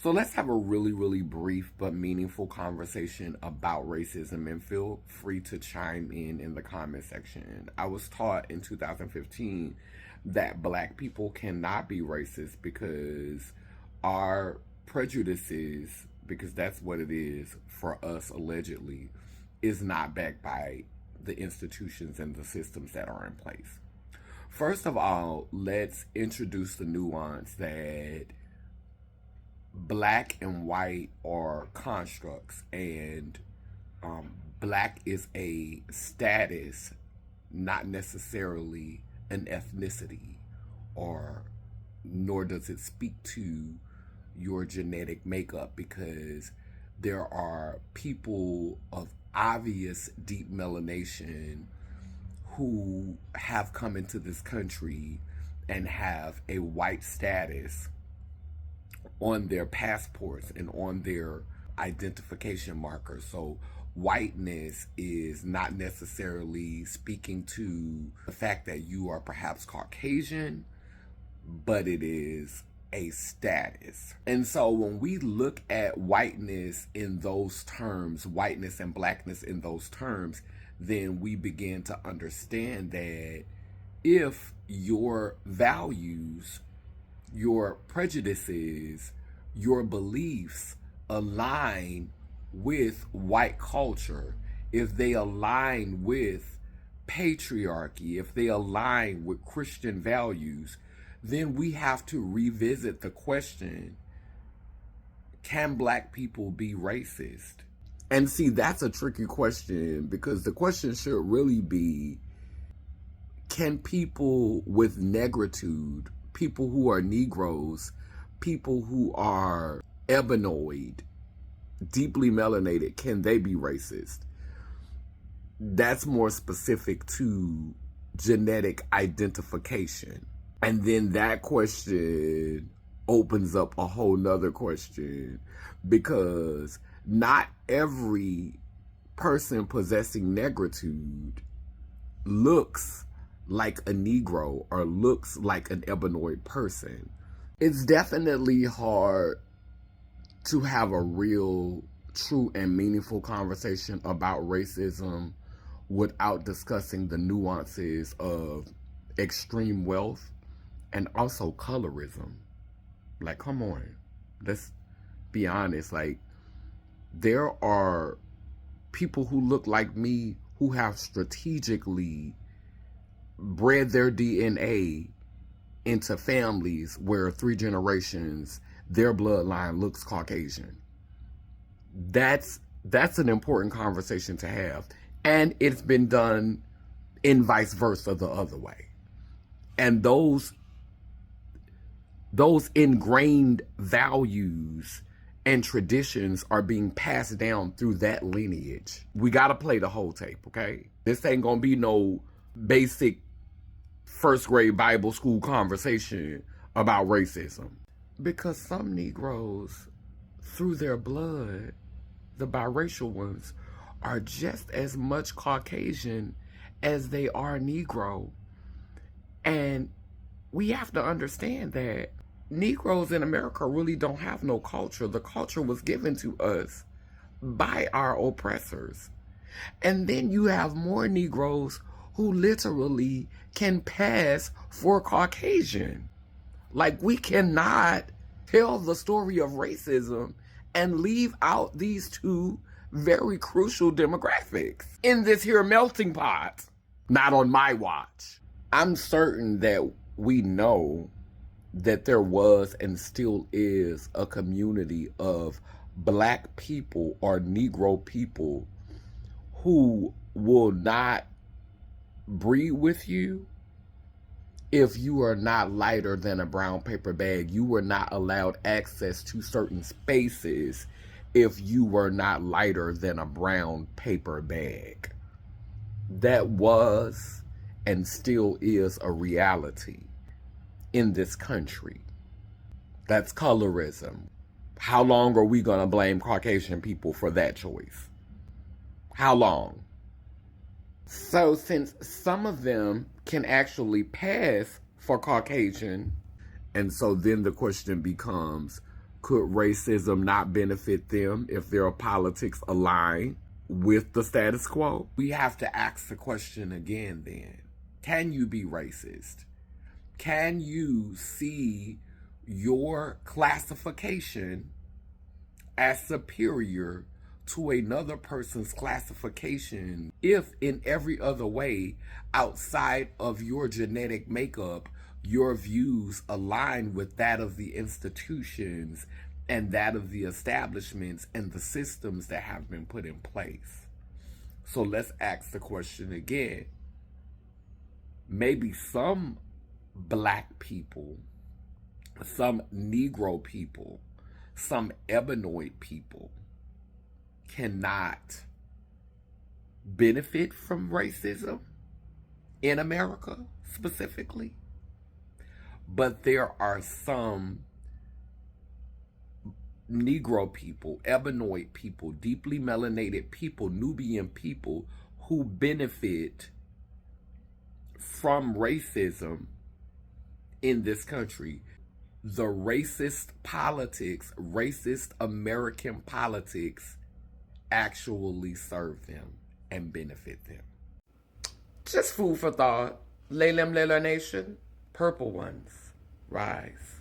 So let's have a really, really brief but meaningful conversation about racism, and feel free to chime in the comment section. I was taught in 2015 that black people cannot be racist because our prejudices, because that's what it is for us allegedly, is not backed by the institutions and the systems that are in place. First of all, let's introduce the nuance that black and white are constructs, and black is a status, not necessarily an ethnicity, or nor does it speak to your genetic makeup, because there are people of obvious deep melanation who have come into this country and have a white status on their passports and on their identification markers. So whiteness is not necessarily speaking to the fact that you are perhaps Caucasian, but it is a status. And so when we look at whiteness in those terms, whiteness and blackness in those terms, then we begin to understand that if your values, your prejudices, your beliefs align with white culture, if they align with patriarchy, if they align with Christian values, then we have to revisit the question, can black people be racist? And see, that's a tricky question, because the question should really be, can people with negritude, people who are Negroes, people who are ebenoid, deeply melanated, can they be racist? That's more specific to genetic identification. And then that question opens up a whole nother question, because not every person possessing negritude looks like a Negro or looks like an ebenoid person. It's definitely hard to have a real, true, and meaningful conversation about racism without discussing the nuances of extreme wealth and also colorism. Like, come on, let's be honest. Like, there are people who look like me who have strategically bred their DNA into families where 3 generations, their bloodline looks Caucasian. That's an important conversation to have. And it's been done in vice versa the other way. And those ingrained values and traditions are being passed down through that lineage. We got to play the whole tape, okay? This ain't going to be no basic first grade Bible school conversation about racism. Because some Negroes, through their blood, the biracial ones, are just as much Caucasian as they are Negro. And we have to understand that Negroes in America really don't have no culture. The culture was given to us by our oppressors. And then you have more Negroes who literally can pass for Caucasian. Like, we cannot tell the story of racism and leave out these two very crucial demographics in this here melting pot. Not on my watch. I'm certain that we know that there was and still is a community of black people or Negro people who will not breed with you if you are not lighter than a brown paper bag. You were not allowed access to certain spaces if you were not lighter than a brown paper bag. That was and still is a reality in this country. That's colorism. How long are we going to blame Caucasian people for that choice? How long? So since some of them can actually pass for Caucasian, and so then the question becomes, Could racism not benefit them if their politics align with the status quo? We have to ask the question again then. Can you be racist? Can you see your classification as superior to another person's classification if in every other way outside of your genetic makeup your views align with that of the institutions and that of the establishments and the systems that have been put in place? So let's ask the question again. Maybe some black people, some Negro people, some Ebonic people cannot benefit from racism in America specifically. But there are some Negro people, Ebonic people, deeply melanated people, Nubian people who benefit from racism in this country. The racist politics, racist American politics actually serve them and benefit them. Just food for thought. Lalem Lela Nation, purple ones, rise.